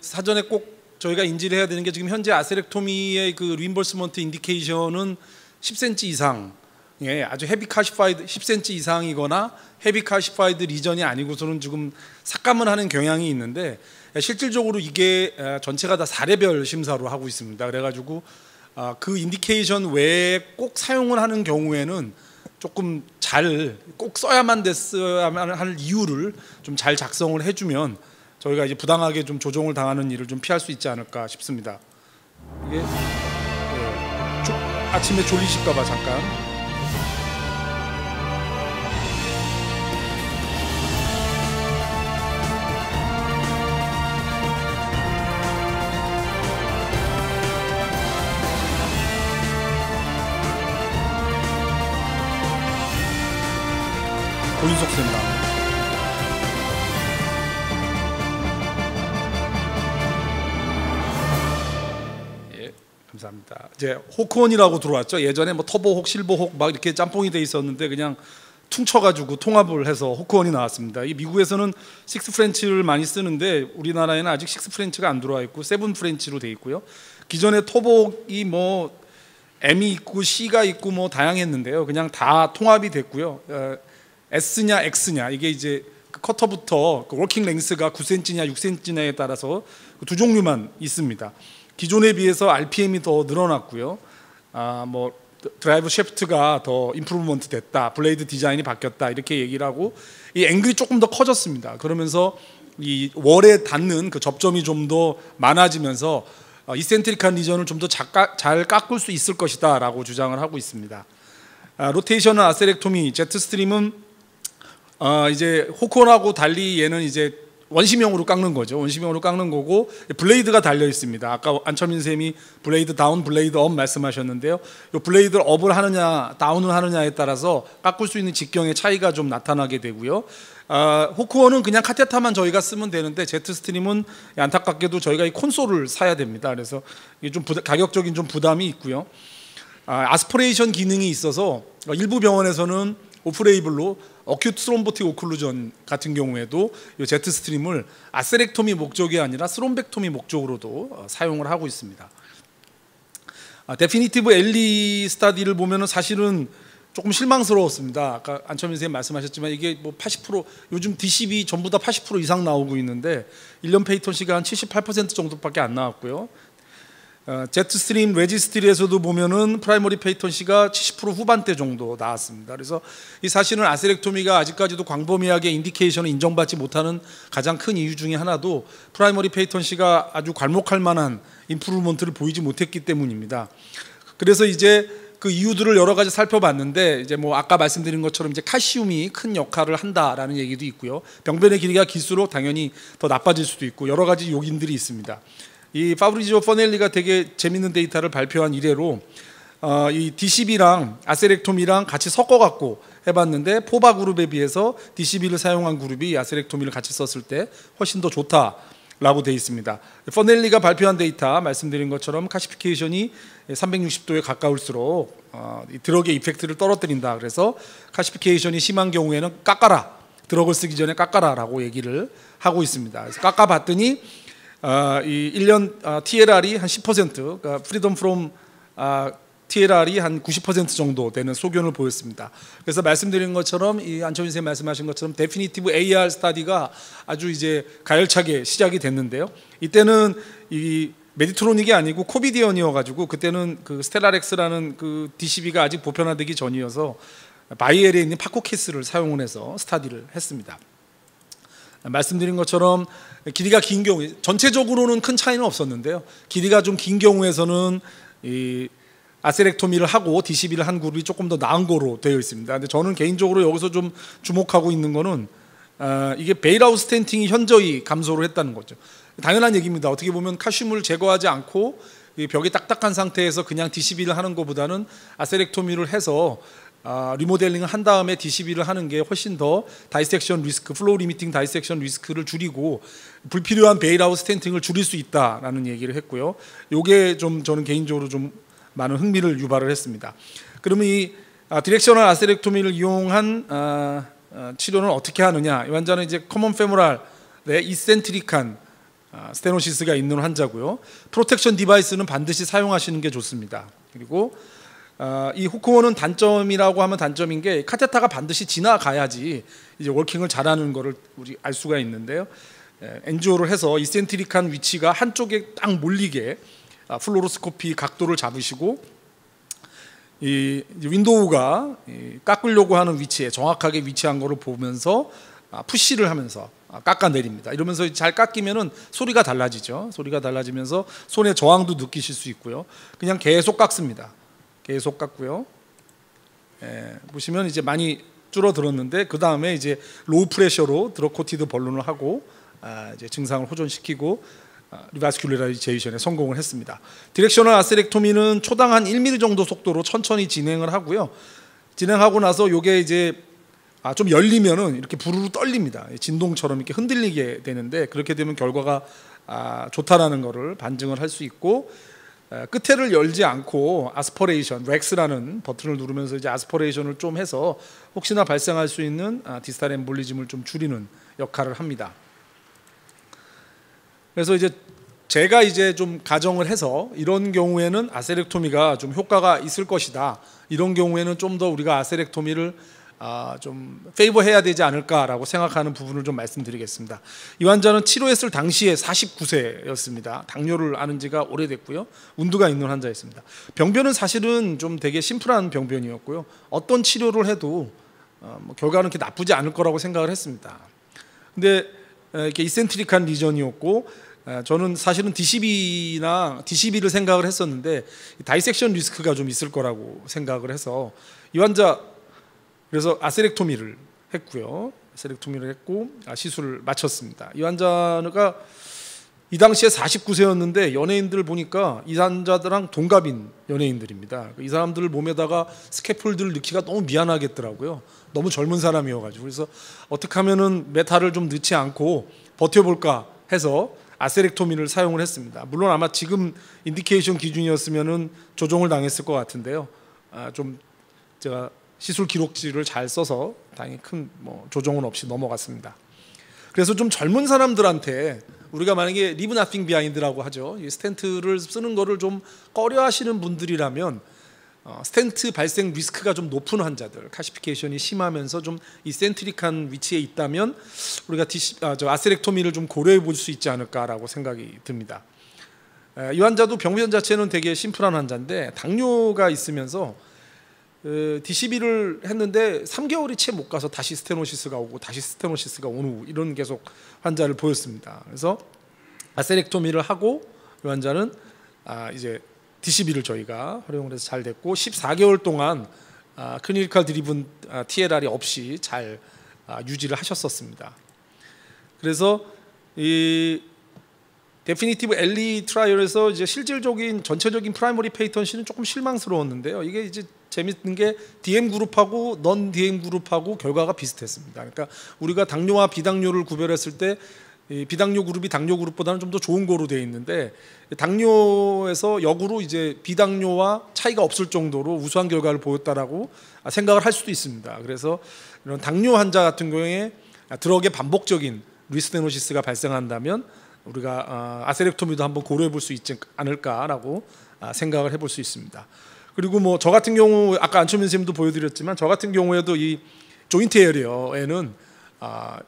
사전에 꼭 저희가 인지를 해야 되는 게 지금 현재 아세렉토미의 그 리임버스먼트 인디케이션은 10cm 이상, 예, 아주 헤비 카시파이드 10cm 이상이거나 헤비 카시파이드 리전이 아니고서는 지금 삭감을 하는 경향이 있는데 실질적으로 이게 전체가 다 사례별 심사로 하고 있습니다. 그래가지고 그 인디케이션 외에 꼭 사용을 하는 경우에는 조금 잘 꼭 써야만 됐어야만 할 이유를 좀 잘 작성을 해주면 저희가 이제 부당하게 좀 조정을 당하는 일을 좀 피할 수 있지 않을까 싶습니다. 이게 아침에 졸리실까봐 잠깐. 고윤석쌤입니다. 감사합니다. 이제 호크원이라고 들어왔죠. 예전에 뭐 터보혹, 실버혹 막 이렇게 짬뽕이 돼 있었는데 그냥 퉁쳐가지고 통합을 해서 호크원이 나왔습니다. 이 미국에서는 6 프렌치를 많이 쓰는데 우리나라에는 아직 6 프렌치가 안 들어와 있고 7 프렌치로 돼 있고요. 기존에 터보혹이 뭐 M이 있고 C가 있고 뭐 다양했는데요. 그냥 다 통합이 됐고요. S냐 X냐 이게 이제 그 커터부터 그 워킹 랭스가 9cm냐 6cm냐에 따라서 두 종류만 있습니다. 기존에 비해서 RPM이 더 늘어났고요. 뭐 드라이브 셰프트가 더 임프루먼트 됐다, 블레이드 디자인이 바뀌었다 이렇게 얘기를 하고 이 앵글이 조금 더 커졌습니다. 그러면서 이 월에 닿는 그 접점이 좀 더 많아지면서 이센트릭한 리전을 좀 더 잘 깎을 수 있을 것이다라고 주장을 하고 있습니다. 로테이셔널 아세렉토미 제트스트림은 이제 호크원하고 달리 얘는 이제 원심형으로 깎는 거죠. 원심형으로 깎는 거고 블레이드가 달려 있습니다. 아까 안철민 쌤이 블레이드 다운, 블레이드 업 말씀하셨는데요. 이 블레이드를 업을 하느냐, 다운을 하느냐에 따라서 깎을 수 있는 직경의 차이가 좀 나타나게 되고요. 호크원은 그냥 카테타만 저희가 쓰면 되는데 제트스트림은 안타깝게도 저희가 이 콘솔을 사야 됩니다. 그래서 이게 좀 가격적인 좀 부담이 있고요. 아스피레이션 기능이 있어서 일부 병원에서는 오프레이블로 어큐트 스롬보틱 오클루전 같은 경우에도 이 제트스트림을 아세렉토미 목적이 아니라 스롬벡토미 목적으로도 사용을 하고 있습니다. 데피니티브 엘리 스타디를 보면은 사실은 조금 실망스러웠습니다. 아까 안철민 선생님 말씀하셨지만 이게 뭐 80% 요즘 DCB 전부 다 80% 이상 나오고 있는데 1년 페이턴시가 한 78% 정도밖에 안 나왔고요. 제트스트림 레지스트리에서도 보면은 프라이머리 페이턴시가 70% 후반대 정도 나왔습니다. 그래서 이 사실은 아세렉토미가 아직까지도 광범위하게 인디케이션을 인정받지 못하는 가장 큰 이유 중에 하나도 프라이머리 페이턴시가 아주 괄목할 만한 임프루먼트를 보이지 못했기 때문입니다. 그래서 이제 그 이유들을 여러 가지 살펴봤는데 이제 뭐 아까 말씀드린 것처럼 이제 칼슘이 큰 역할을 한다라는 얘기도 있고요. 병변의 길이가 길수록 당연히 더 나빠질 수도 있고 여러 가지 요인들이 있습니다. 이 파브리지오 퍼넬리가 되게 재밌는 데이터를 발표한 이래로 이 DCB랑 아세렉토미랑 같이 섞어갖고 해봤는데 포바 그룹에 비해서 DCB를 사용한 그룹이 아세렉토미를 같이 썼을 때 훨씬 더 좋다라고 되어 있습니다. 퍼넬리가 발표한 데이터 말씀드린 것처럼 카시피케이션이 360도에 가까울수록 드럭의 이펙트를 떨어뜨린다. 그래서 카시피케이션이 심한 경우에는 깎아라, 드럭을 쓰기 전에 깎아라라고 얘기를 하고 있습니다. 그래서 깎아봤더니 이 1년 TLR이 한 10%, 그러니까 프리덤 프롬 TLR이 한 90% 정도 되는 소견을 보였습니다. 그래서 말씀드린 것처럼 이 안철민 선생님 말씀하신 것처럼 데피니티브 AR 스타디가 아주 이제 가열차게 시작이 됐는데요. 이때는 이 메디트로닉이 아니고 코비디언이어가지고 그때는 그 스텔라렉스라는 그 DCB가 아직 보편화되기 전이어서 바이엘에 있는 파코케이스를 사용을 해서 스타디를 했습니다. 말씀드린 것처럼 길이가 긴 경우 전체적으로는 큰 차이는 없었는데요. 길이가 좀 긴 경우에서는 이 아세렉토미를 하고 DCB를 한 그룹이 조금 더 나은 거로 되어 있습니다. 근데 저는 개인적으로 여기서 좀 주목하고 있는 거는 이게 베일아웃 스텐팅이 현저히 감소를 했다는 거죠. 당연한 얘기입니다. 어떻게 보면 칼슘을 제거하지 않고 벽이 딱딱한 상태에서 그냥 DCB를 하는 것보다는 아세렉토미를 해서 리모델링을 한 다음에 DCB를 하는 게 훨씬 더 다이섹션 리스크, 플로우 리미팅 다이섹션 리스크를 줄이고 불필요한 베일아웃 스텐팅을 줄일 수 있다라는 얘기를 했고요. 이게 좀 저는 개인적으로 좀 많은 흥미를 유발을 했습니다. 그러면 이 디렉셔널 아세렉토미를 이용한 치료는 어떻게 하느냐? 이 환자는 이제 커먼 페모랄의 이센트릭한 스테노시스가 있는 환자고요. 프로텍션 디바이스는 반드시 사용하시는 게 좋습니다. 그리고 이 후크원은 단점이라고 하면 단점인 게 카테타가 반드시 지나가야지 이제 워킹을 잘하는 거를 우리 알 수가 있는데요. 엔지오를 해서 이센트릭한 위치가 한쪽에 딱 몰리게 플로로스코피 각도를 잡으시고 이 윈도우가 깎으려고 하는 위치에 정확하게 위치한 거를 보면서 푸시를 하면서 깎아내립니다. 이러면서 잘 깎이면은 소리가 달라지죠. 소리가 달라지면서 손의 저항도 느끼실 수 있고요. 그냥 계속 깎습니다. 계속 깎고요. 보시면 이제 많이 줄어들었는데 그 다음에 이제 로우 프레셔로 드러코티드 벌룬을 하고 이제 증상을 호전시키고 리바스큘라이제이션에 성공을 했습니다. 디렉셔널 아세렉토미는 초당 한 1mm 정도 속도로 천천히 진행을 하고요. 진행하고 나서 요게 이제 좀 열리면은 이렇게 부르르 떨립니다. 진동처럼 이렇게 흔들리게 되는데 그렇게 되면 결과가 좋다라는 것을 반증을 할 수 있고 끝에를 열지 않고 아스퍼레이션, 렉스라는 버튼을 누르면서 이제 아스퍼레이션을 좀 해서 혹시나 발생할 수 있는 디스탈 엠볼리즘을 좀 줄이는 역할을 합니다. 그래서 이제 제가 이제 좀 가정을 해서 이런 경우에는 아세렉토미가 좀 효과가 있을 것이다. 이런 경우에는 좀 더 우리가 아세렉토미를 좀 페이버해야 되지 않을까라고 생각하는 부분을 좀 말씀드리겠습니다. 이 환자는 치료했을 당시에 49세였습니다. 당뇨를 앓은 지가 오래됐고요. 운두가 있는 환자였습니다. 병변은 사실은 좀 되게 심플한 병변이었고요. 어떤 치료를 해도 결과는 그렇게 나쁘지 않을 거라고 생각을 했습니다. 근데 이렇게 이센트릭한 리전이었고 저는 사실은 DCB를 생각을 했었는데 다이섹션 리스크가 좀 있을 거라고 생각을 해서 이 환자 그래서 아세렉토미를 했고요. 아세렉토미를 했고 시술을 마쳤습니다. 이 환자가 이 당시에 49세였는데 연예인들 보니까 이 환자들랑 동갑인 연예인들입니다. 이 사람들 몸에다가 스캐폴드를 넣기가 너무 미안하겠더라고요. 너무 젊은 사람이어가지고 그래서 어떻게 하면은 메탈을 좀 넣지 않고 버텨볼까 해서 아세렉토미를 사용을 했습니다. 물론 아마 지금 인디케이션 기준이었으면은 조정을 당했을 것 같은데요. 좀 제가 시술 기록지를 잘 써서 다행히 큰 조정은 없이 넘어갔습니다. 그래서 좀 젊은 사람들한테 우리가 만약에 리브 나핑 비하인드라고 하죠. 이 스텐트를 쓰는 거를 좀 꺼려하시는 분들이라면 스텐트 발생 리스크가 좀 높은 환자들, 카시피케이션이 심하면서 좀 이센트릭한 위치에 있다면 우리가 아세렉토미를 좀 고려해 볼 수 있지 않을까라고 생각이 듭니다. 이 환자도 병변 자체는 되게 심플한 환자인데 당뇨가 있으면서 DCB를 했는데 3개월이 채 못 가서 다시 스테노시스가 오고 다시 스테노시스가 오는 이런 계속 환자를 보였습니다. 그래서 아세렉토미를 하고 이 환자는 이제 DCB를 저희가 활용을 해서 잘 됐고 14개월 동안 클리니컬 드리븐 TLR이 없이 잘 유지를 하셨었습니다. 그래서 이 데피니티브 엘리 트라이얼에서 이제 실질적인 전체적인 프라이머리 페이턴시는 조금 실망스러웠는데요. 이게 이제 재밌는 게 DM 그룹하고 넌 DM 그룹하고 결과가 비슷했습니다. 그러니까 우리가 당뇨와 비당뇨를 구별했을 때 비당뇨 그룹이 당뇨 그룹보다는 좀 더 좋은 거로 되어 있는데 당뇨에서 역으로 이제 비당뇨와 차이가 없을 정도로 우수한 결과를 보였다라고 생각을 할 수도 있습니다. 그래서 이런 당뇨 환자 같은 경우에 드럭의 반복적인 리스테노시스가 발생한다면 우리가 아세렉토미도 한번 고려해 볼 수 있지 않을까라고 생각을 해볼 수 있습니다. 그리고 저 같은 경우 아까 안초민 선생님도 보여드렸지만 저 같은 경우에도 이 조인트 에리어에는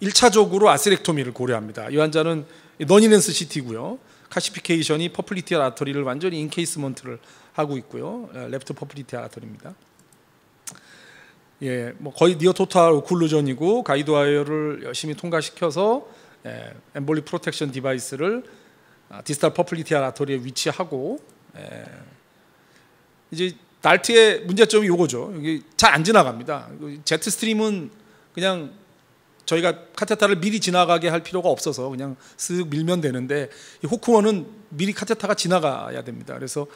1차적으로 아세렉토미를 고려합니다. 이 환자는 너니넨스 CT고요. 카시피케이션이 퍼플리티얼 아터리를 완전히 인케이스먼트를 하고 있고요. 레프트 퍼플리티얼 아터리입니다. 예, 거의 니어 토탈 오클루전이고 가이드 와이어를 열심히 통과시켜서 엠볼리 프로텍션 디바이스를 디스탈 퍼플리티얼 아터리에 위치하고 이제 달트의 문제점이 요거죠. 이게 잘 안 지나갑니다. 제트 스트림은 그냥 저희가 카테타를 미리 지나가게 할 필요가 없어서 그냥 쓱 밀면 되는데 이 호크원은 미리 카테타가 지나가야 됩니다. 그래서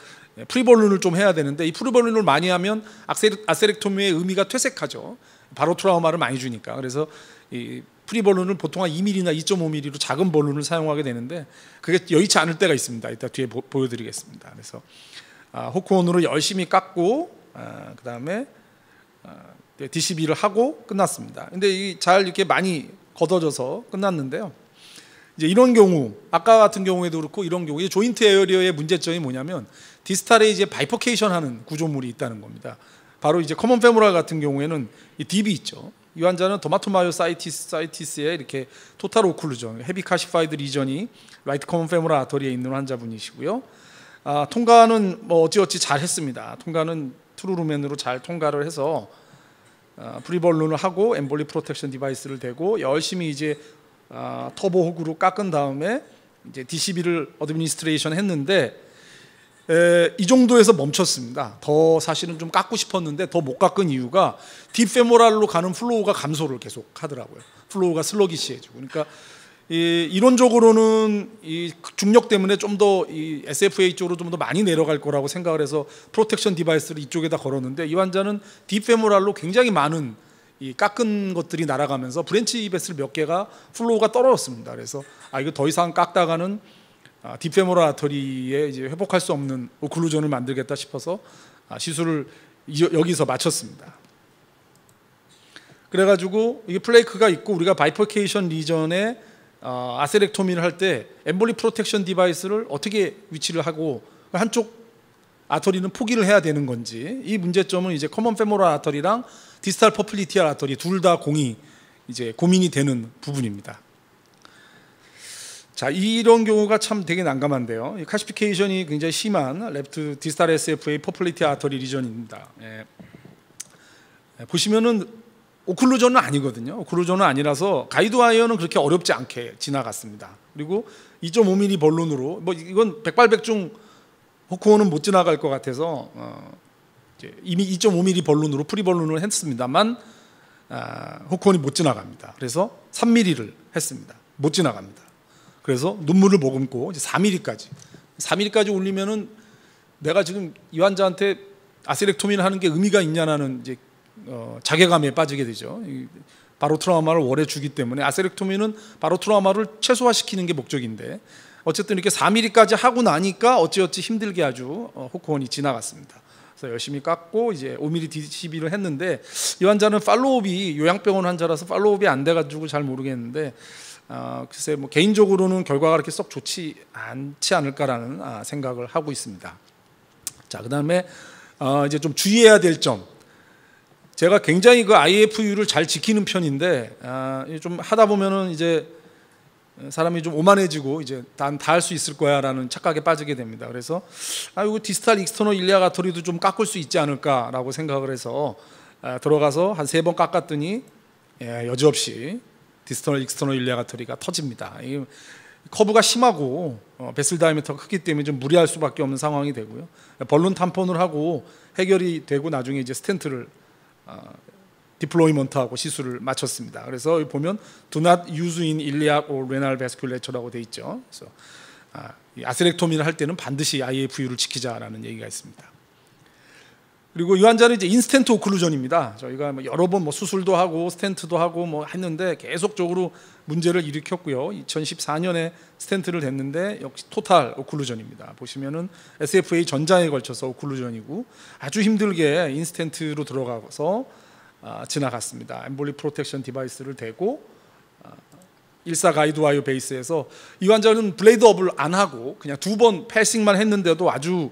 프리볼룬을 좀 해야 되는데 이 프리볼룬을 많이 하면 아세렉토미의 의미가 퇴색하죠. 바로 트라우마를 많이 주니까. 그래서 이 프리볼룬을 보통 한 2mm나 2.5mm로 작은 볼룬을 사용하게 되는데 그게 여의치 않을 때가 있습니다. 이따 뒤에 보여드리겠습니다. 그래서 호크원으로 열심히 깎고 그 다음에 DCB를 하고 끝났습니다. 근데 잘 이렇게 많이 걷어져서 끝났는데요. 이제 이런 경우, 아까 같은 경우에도 그렇고 이런 경우, 이 조인트 에어리어의 문제점이 뭐냐면 디스탈에 이제 바이퍼케이션 하는 구조물이 있다는 겁니다. 바로 이제 커먼 페모랄 같은 경우에는 이 딥이 있죠. 이 환자는 도마토마요사이티스에 이렇게 토탈 오클루전, 헤비 카시파이드 리전이 라이트 커먼 페모랄 아터리에 있는 환자분이시고요. 통과는 뭐 어찌어찌 잘 했습니다. 통과는 트루루맨으로 잘 통과를 해서 프리벌룬을 하고 엠볼리 프로텍션 디바이스를 대고 열심히 이제 터보 호구로 깎은 다음에 이제 DCB를 어드미니스트레이션 했는데 이 정도에서 멈췄습니다. 더 사실은 좀 깎고 싶었는데 더 못 깎은 이유가 딥페모랄로 가는 플로우가 감소를 계속 하더라고요. 플로우가 슬러기시해지고. 그러니까 이론적으로는 이 중력 때문에 좀 더 이 SFA 쪽으로 좀 더 많이 내려갈 거라고 생각을 해서 프로텍션 디바이스를 이쪽에다 걸었는데 이 환자는 딥페모랄로 굉장히 많은 이 깎은 것들이 날아가면서 브랜치 베슬 몇 개가 플로우가 떨어졌습니다. 그래서 이거 더 이상 깎다가는 딥페모랄 아터리에 이제 회복할 수 없는 오클루전을 만들겠다 싶어서 시술을 여기서 마쳤습니다. 그래가지고 이게 플레이크가 있고 우리가 바이퍼케이션 리전에 아세렉토미를 할 때 엠볼리 프로텍션 디바이스를 어떻게 위치를 하고 한쪽 아터리는 포기를 해야 되는 건지, 이 문제점은 이제 커먼 페모랄 아터리랑 디스탈 퍼플리티알 아터리 둘 다 이제 고민이 되는 부분입니다. 자, 이런 경우가 참 되게 난감한데요. 카시피케이션이 굉장히 심한 레프트 디스탈 SFA 퍼플리티알 아터리 리전입니다. 보시면은 오클루전은 아니거든요. 오클루전은 아니라서 가이드와이어는 그렇게 어렵지 않게 지나갔습니다. 그리고 2.5mm 벌룬으로 뭐 이건 백발백중 호크호는 못 지나갈 것 같아서 이미 2.5mm 벌룬으로 프리벌룬을 했습니다만 호크호는 못 지나갑니다. 그래서 3mm를 했습니다. 못 지나갑니다. 그래서 눈물을 머금고 이제 4mm까지 올리면은 내가 지금 이 환자한테 아세렉토미를 하는 게 의미가 있냐는 이제 자괴감에 빠지게 되죠. 바로 트라우마를 오래 주기 때문에 아세렉토미는 바로 트라우마를 최소화시키는 게 목적인데 어쨌든 이렇게 4mm까지 하고 나니까 어찌어찌 힘들게 아주 호크원이 지나갔습니다. 그래서 열심히 깎고 이제 5mm DCB를 했는데 이 환자는 팔로우업이 요양병원 환자라서 팔로우업이 안 돼가지고 잘 모르겠는데 글쎄 뭐 개인적으로는 결과가 그렇게 썩 좋지 않지 않을까라는 생각을 하고 있습니다. 자, 그다음에 이제 좀 주의해야 될 점. 제가 굉장히 그 IFU를 잘 지키는 편인데 좀 하다 보면은 이제 사람이 좀 오만해지고 이제 다 할 수 있을 거야라는 착각에 빠지게 됩니다. 그래서 이거 디스탈 익스터널 일리아 아터리도 좀 깎을 수 있지 않을까라고 생각을 해서 들어가서 한 3번 깎았더니 여지없이 디스터널 익스터널 일리아 아터리가 터집니다. 이 커브가 심하고 베슬 다이아미터가 크기 때문에 좀 무리할 수밖에 없는 상황이 되고요. 벌룬 탐폰을 하고 해결이 되고 나중에 이제 스텐트를 디플로이먼트하고 시술을 마쳤습니다. 그래서 여기 보면 Do not use in iliac or renal vasculature라고 돼 있죠. 그래서 아세렉토미를 할 때는 반드시 IFU를 지키자라는 얘기가 있습니다. 그리고 이 환자는 이제 인스텐트 오클루전입니다. 저희가 여러 번 수술도 하고 스텐트도 하고 했는데 계속적으로 문제를 일으켰고요. 2014년에 스텐트를 댔는데 역시 토탈 오클루전입니다. 보시면은 SFA 전장에 걸쳐서 오클루전이고 아주 힘들게 인스텐트로 들어가서 지나갔습니다. 엠볼리 프로텍션 디바이스를 대고 14 가이드와이어 베이스에서 이 환자는 블레이드업을 안 하고 그냥 2번 패싱만 했는데도 아주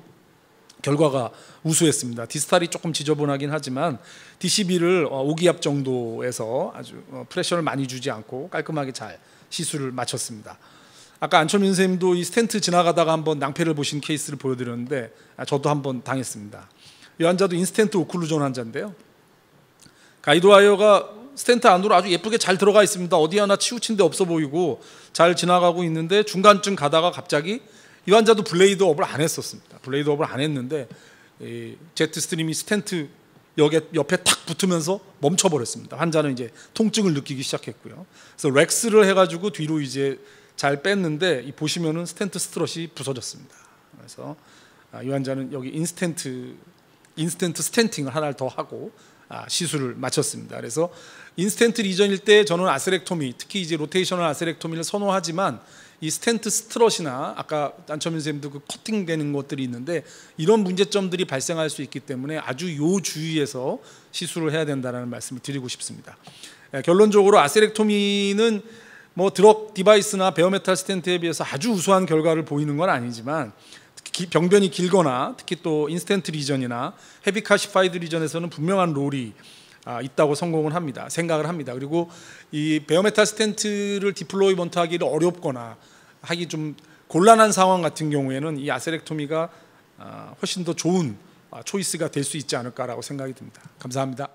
결과가 우수했습니다. 디스탈이 조금 지저분하긴 하지만 DCB를 5기압 정도에서 아주 프레셔를 많이 주지 않고 깔끔하게 잘 시술을 마쳤습니다. 아까 안철민 선생님도 이 스텐트 지나가다가 한번 낭패를 보신 케이스를 보여드렸는데 저도 한번 당했습니다. 이 환자도 인스텐트 오클루전 환자인데요. 가이드와이어가 스텐트 안으로 아주 예쁘게 잘 들어가 있습니다. 어디 하나 치우친 데 없어 보이고 잘 지나가고 있는데 중간쯤 가다가 갑자기 이 환자도 블레이드업을 안 했었습니다. 블레이드업을 안 했는데 제트 스트림이 스텐트 옆에 탁 붙으면서 멈춰버렸습니다. 환자는 이제 통증을 느끼기 시작했고요. 그래서 렉스를 해가지고 뒤로 이제 잘 뺐는데 보시면은 스텐트 스트럿이 부서졌습니다. 그래서 이 환자는 여기 인스텐트 스텐팅을 하나를 더 하고 시술을 마쳤습니다. 그래서 인스텐트 리전일 때 저는 아세렉토미, 특히 이제 로테이셔널 아세렉토미를 선호하지만 이 스텐트 스트럿이나 아까 안철민 선생님도 그 커팅되는 것들이 있는데 이런 문제점들이 발생할 수 있기 때문에 아주 요 주의해서 시술을 해야 된다는 말씀을 드리고 싶습니다. 결론적으로 아세렉토미는 뭐 드럭 디바이스나 베어메탈 스텐트에 비해서 아주 우수한 결과를 보이는 건 아니지만 병변이 길거나 특히 또 인스턴트 리전이나 헤비 카시파이드 리전에서는 분명한 롤이 있다고 생각을 합니다. 그리고 이 베어메탈 스텐트를 디플로이먼트 하기를 어렵거나 하기 좀 곤란한 상황 같은 경우에는 이 아세렉토미가 훨씬 더 좋은 초이스가 될 수 있지 않을까라고 생각이 듭니다. 감사합니다.